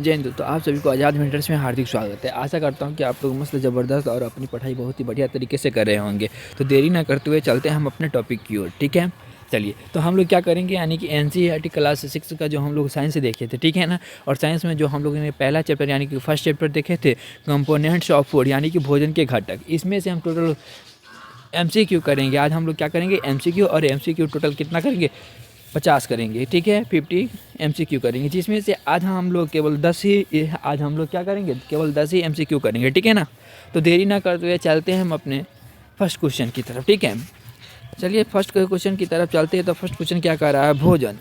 जय हिंद। तो आप सभी को आज़ाद मेंटर्स में हार्दिक स्वागत है। आशा करता हूं कि आप लोग मस्त ज़बरदस्त और अपनी पढ़ाई बहुत ही बढ़िया तरीके से कर रहे होंगे। तो देरी ना करते हुए चलते हैं हम अपने टॉपिक की ओर, ठीक है। चलिए, तो हम लोग क्या करेंगे, यानी कि एनसीईआरटी क्लास 6 का जो हम लोग साइंस से देखे थे, ठीक है ना। और साइंस में जो हम लोगों ने पहला चैप्टर यानी कि फर्स्ट चैप्टर देखे थे, कंपोनेंट्स ऑफ फूड, यानी कि भोजन के घटक। इसमें से हम टोटल एमसीक्यू करेंगे। आज हम लोग क्या करेंगे, एमसीक्यू। और एमसीक्यू टोटल कितना करेंगे, 50 करेंगे, ठीक है। 50 एमसीक्यू करेंगे, जिसमें से आज हम लोग केवल 10 ही, आज हम लोग क्या करेंगे, केवल 10 ही एमसीक्यू करेंगे, ठीक है ना। तो देरी ना करते हुए चलते हैं हम अपने फर्स्ट क्वेश्चन की तरफ, ठीक है। चलिए फर्स्ट क्वेश्चन की तरफ चलते हैं। तो फर्स्ट क्वेश्चन क्या कह रहा है, भोजन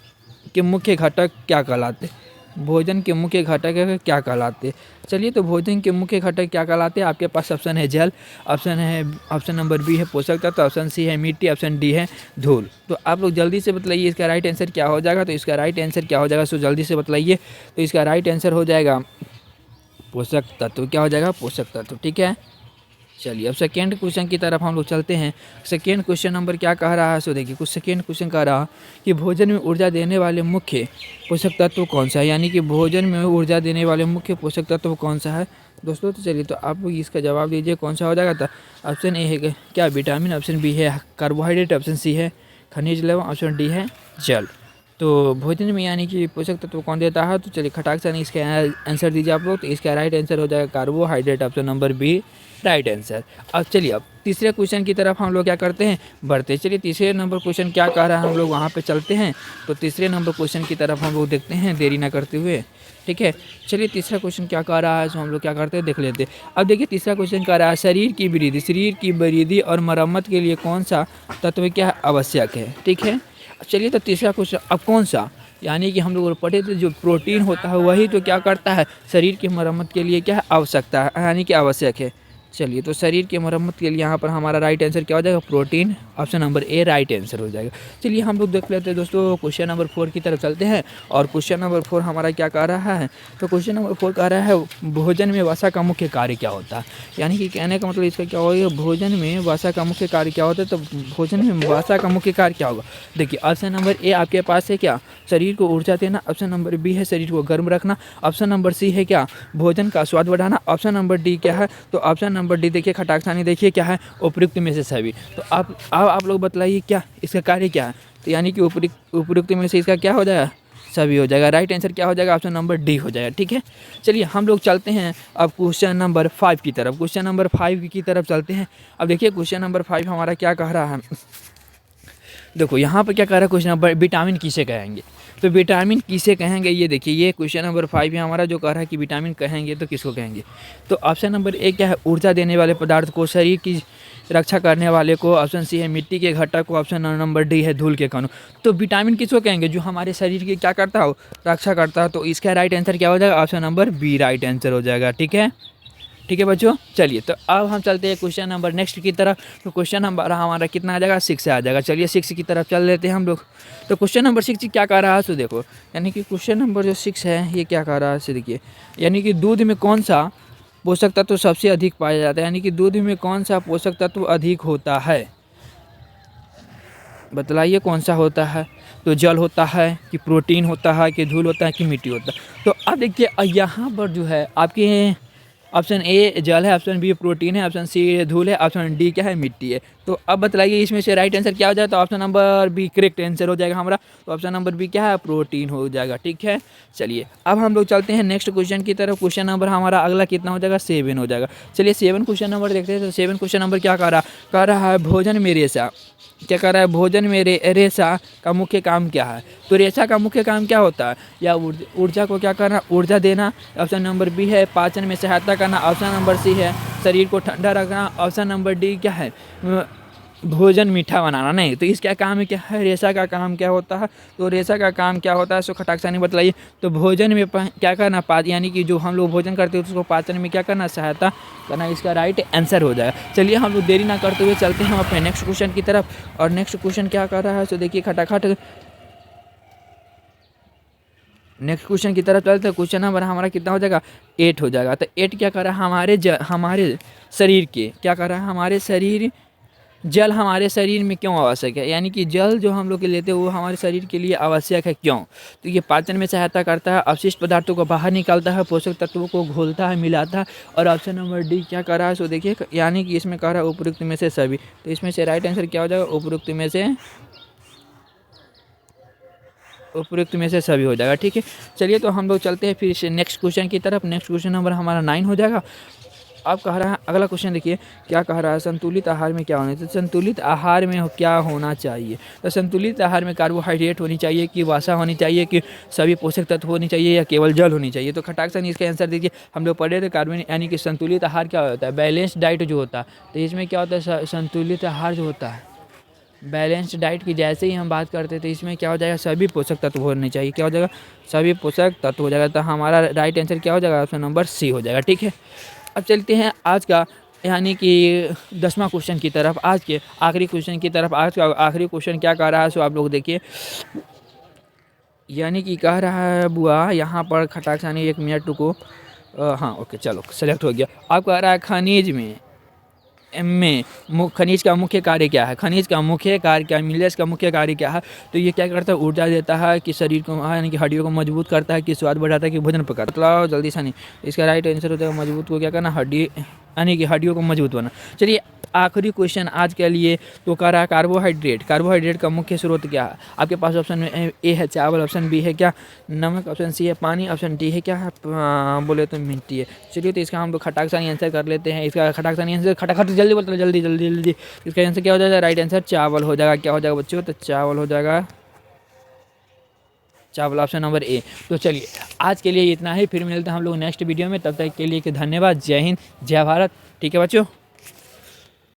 के मुख्य घटक क्या कहलाते, भोजन के मुख्य घटक क्या कहलाते। चलिए, तो भोजन के मुख्य घटक क्या कहलाते हैं। आपके पास ऑप्शन है जल, ऑप्शन नंबर बी है पोषक तत्व, ऑप्शन सी है मिट्टी, ऑप्शन डी है धूल। तो आप लोग जल्दी से बतलाइए इसका राइट आंसर क्या हो जाएगा। तो इसका राइट आंसर क्या हो जाएगा, सो जल्दी से बतलाइए। तो इसका राइट आंसर हो जाएगा पोषक तत्व। क्या हो जाएगा, पोषक तत्व, ठीक है। चलिए, अब सेकेंड क्वेश्चन की तरफ हम लोग चलते हैं। सेकेंड क्वेश्चन नंबर क्या कह रहा है, सो देखिए कुछ सेकेंड क्वेश्चन कह रहा कि भोजन में ऊर्जा देने वाले मुख्य पोषक तत्व कौन सा है, यानी कि भोजन में ऊर्जा देने वाले मुख्य पोषक तत्व कौन सा है दोस्तों। तो चलिए, तो आप लोग इसका जवाब दीजिए कौन सा हो जाएगा। तो ऑप्शन ए है क्या विटामिन, ऑप्शन बी है कार्बोहाइड्रेट, ऑप्शन सी है खनिज लवण, ऑप्शन डी है जल। तो भोजन में यानी कि पोषक तत्व कौन देता है। तो चलिए खटाक से इसका आंसर दीजिए आप लोग। तो इसका राइट आंसर हो जाएगा carbohydrate, option number B right answer. अब चलिए, अब तीसरे क्वेश्चन की तरफ हम लोग क्या करते हैं, बढ़ते। चलिए, तीसरे नंबर क्वेश्चन क्या कह रहा है, हम लोग वहाँ पे चलते हैं। तो तीसरे नंबर क्वेश्चन की तरफ हम लोग देखते हैं देरी ना करते हुए, ठीक है। चलिए, तीसरा क्वेश्चन क्या कह रहा है, तो हम लोग क्या करते हैं देख लेते हैं। अब देखिए, तीसरा क्वेश्चन कह रहा है शरीर की वृद्धि और मरम्मत के लिए कौन सा तत्व क्या आवश्यक है, ठीक है। चलिए, तो तीसरा क्वेश्चन अब कौन सा, यानी कि हम लोग पढ़े थे जो प्रोटीन होता है वही तो क्या करता है, शरीर की मरम्मत के लिए क्या आवश्यकता है, यानी कि आवश्यक है। चलिए, तो शरीर की मरम्मत के लिए यहाँ पर हमारा राइट आंसर क्या हो जाएगा, protein, option number A right answer हो जाएगा। चलिए, हम लोग देख लेते हैं दोस्तों क्वेश्चन नंबर 4 की तरफ चलते हैं। और क्वेश्चन नंबर 4 हमारा क्या कह रहा है। तो क्वेश्चन नंबर 4 कह रहा है भोजन में वसा का मुख्य कार्य क्या होता है, यानी कि कहने का मतलब इसका क्या होगा, भोजन में वसा का मुख्य कार्य क्या होता है। तो भोजन में वसा का मुख्य कार्य क्या होगा। देखिए, ऑप्शन नंबर ए आपके पास है क्या, शरीर को ऊर्जा देना, ऑप्शन नंबर बी है शरीर को गर्म रखना, ऑप्शन नंबर सी है क्या भोजन का स्वाद बढ़ाना, ऑप्शन नंबर डी क्या है। तो ऑप्शन नंबर डी देखिए खटाकसानी देखिए क्या है, उपयुक्त में से सभी। तो आप लोग बतलाइए क्या इसका कार्य क्या है। तो यानी कि उपयुक्त में से इसका क्या हो जाएगा, सभी हो जाएगा। राइट आंसर क्या हो जाएगा, ऑप्शन नंबर डी हो जाएगा, ठीक है। चलिए, हम लोग चलते हैं अब क्वेश्चन नंबर 5 की तरफ। क्वेश्चन नंबर 5 की तरफ चलते हैं। अब देखिए क्वेश्चन नंबर 5 हमारा क्या कह रहा है। देखो यहाँ पर क्या कह रहा है क्वेश्चन नंबर, विटामिन किसे कहेंगे। तो विटामिन किसे कहेंगे, ये देखिए ये क्वेश्चन नंबर 5 है हमारा, जो कह रहा है कि विटामिन कहेंगे तो किसको कहेंगे। तो ऑप्शन नंबर ए क्या है, ऊर्जा देने वाले पदार्थ को, शरीर की रक्षा करने वाले को, ऑप्शन सी है मिट्टी के घटक को, ऑप्शन नंबर डी है धूल के कणों। तो विटामिन किसको कहेंगे, जो हमारे शरीर की क्या करता हो, रक्षा करता है। तो इसका राइट आंसर क्या हो जाएगा, option number B right answer हो जाएगा, ठीक है। ठीक है बच्चों, चलिए तो अब हम चलते हैं क्वेश्चन नंबर नेक्स्ट की तरफ। तो क्वेश्चन नंबर हमारा कितना आ जाएगा, 6 आ जाएगा। चलिए 6 की तरफ चल लेते हैं हम लोग। तो क्वेश्चन नंबर 6 क्या कह रहा है, तो देखो यानी कि क्वेश्चन नंबर जो 6 है ये क्या कह रहा है, से देखिए यानी कि दूध में कौन सा पोषक तत्व सबसे अधिक पाया जाता है, यानी कि दूध में कौन सा पोषक तत्व अधिक होता है, बतलाइए कौन सा होता है। तो जल होता है कि प्रोटीन होता है कि धूल होता है कि मिट्टी होता है। तो अब देखिए यहाँ पर जो है आपके ऑप्शन ए जल है, ऑप्शन बी प्रोटीन है, ऑप्शन सी धूल है, ऑप्शन डी क्या है मिट्टी है। तो अब बतलाइए इसमें से राइट आंसर क्या हो जाए। तो option number B correct answer हो जाएगा हमारा। तो ऑप्शन नंबर बी क्या है, प्रोटीन हो जाएगा, ठीक है। चलिए अब हम लोग चलते हैं नेक्स्ट क्वेश्चन की तरफ। क्वेश्चन नंबर हमारा अगला कितना हो जाएगा, 7 हो जाएगा। चलिए 7 क्वेश्चन नंबर देखते हैं। तो 7 क्वेश्चन नंबर क्या कह रहा है भोजन में रेशा, क्या कह रहा है भोजन में रेशा का मुख्य काम क्या है। तो रेशा का मुख्य काम क्या होता है, या ऊर्जा को क्या करना, ऊर्जा देना, ऑप्शन नंबर बी है पाचन में सहायता करना, ऑप्शन नंबर सी है शरीर को ठंडा रखना, ऑप्शन नंबर डी क्या है भोजन मीठा बनाना। नहीं, तो इसका काम क्या है, रेशा का काम क्या होता है। तो रेशा का काम क्या होता है, सो खटाकसानी बतलाइए। तो भोजन में क्या करना, यानी कि जो हम लोग भोजन करते हैं उसको पाचन में क्या करना, सहायता करना, इसका राइट आंसर हो जाएगा। चलिए हम लोग देरी ना करते हुए चलते हैं अपने नेक्स्ट क्वेश्चन की तरफ। और नेक्स्ट क्वेश्चन क्या कर रहा है, तो देखिए खटाखट नेक्स्ट क्वेश्चन की तरफ चलते हैं। क्वेश्चन नंबर हमारा कितना हो जाएगा, 8 हो जाएगा। तो 8 क्या कर रहा है, हमारे शरीर के क्या कर रहा है, हमारे शरीर जल हमारे शरीर में क्यों आवश्यक है, यानी कि जल जो हम लोग के लेते हैं वो हमारे शरीर के लिए आवश्यक है क्यों? तो ये पाचन में सहायता करता है, अवशिष्ट पदार्थों को बाहर निकालता है, पोषक तत्वों को घोलता है, मिलाता है। और ऑप्शन नंबर डी क्या कह रहा है, सो देखिए, यानी कि इसमें कह रहा है उपयुक्त में से सभी। तो इसमें से राइट आंसर क्या हो जाएगा, उपयुक्त में से सभी हो जाएगा। ठीक है, चलिए तो हम लोग चलते हैं फिर से नेक्स्ट क्वेश्चन की तरफ। नेक्स्ट क्वेश्चन नंबर हमारा 9 हो जाएगा। अब कह रहा है अगला क्वेश्चन, देखिए क्या कह रहा है, संतुलित आहार में क्या होना चाहिए। तो संतुलित आहार में क्या होना चाहिए, तो संतुलित आहार में कार्बोहाइड्रेट होनी चाहिए, कि वसा होनी चाहिए, कि सभी पोषक तत्व होनी चाहिए, या केवल जल होनी चाहिए। तो खटाक सन इसका आंसर देखिए, हम लोग पढ़े थे कार्बन, यानी कि संतुलित आहार क्या होता है, बैलेंस डाइट जो होता है। तो इसमें क्या होता है, संतुलित आहार जो होता है, बैलेंस्ड डाइट की जैसे ही हम बात करते थे, इसमें क्या हो जाएगा, सभी पोषक तत्व होने चाहिए। क्या हो जाएगा, सभी पोषक तत्व हो जाएगा। तो हमारा राइट आंसर क्या हो जाएगा, ऑप्शन नंबर सी हो जाएगा। ठीक है, अब चलते हैं आज का, यानी कि 10वां क्वेश्चन की तरफ, आज के आखिरी क्वेश्चन की तरफ। आज का आखिरी क्वेश्चन क्या कह रहा है, सो आप लोग देखिए, यानी कि कह रहा है बुआ यहाँ पर खटाक सानी 1 मिनट रुको। हाँ ओके, चलो सेलेक्ट हो गया। आप कह रहा है खनिज में खनिज का मुख्य कार्य क्या है, खनिज का मुख्य कार्य क्या है, मिनरल्स का मुख्य कार्य क्या है। तो ये क्या करता है, ऊर्जा देता है, कि शरीर को, यानी कि हड्डियों को मजबूत करता है, कि स्वाद बढ़ाता है, कि भोजन पकाता है। मतलब जल्दी सा नहीं, इसका राइट आंसर होता है मजबूत को क्या करना, हड्डी, यानी कि हड्डियों को मजबूत बना। चलिए आखिरी क्वेश्चन आज के लिए, तो कह रहा है कार्बोहाइड्रेट, कार्बोहाइड्रेट का मुख्य स्रोत क्या है। आपके पास ऑप्शन में ए है चावल, ऑप्शन बी है क्या नमक, ऑप्शन सी है पानी, ऑप्शन डी है क्या बोले तो मिट्टी है। चलिए तो इसका हम लोग खटाक सानी आंसर कर लेते हैं। इसका खटाक सानी आंसर, खटाखट जल्दी बोलते जल्दी जल्दी जल्दी। इसका आंसर क्या हो जाएगा, राइट आंसर चावल हो जाएगा। क्या हो जाएगा बच्चों, तो चावल हो जाएगा, चावल, ऑप्शन नंबर ए। तो चलिए आज के लिए इतना ही, फिर मिलते हैं हम लोग नेक्स्ट वीडियो में। तब तक के लिए कि धन्यवाद, जय हिंद, जय भारत। ठीक है बच्चों।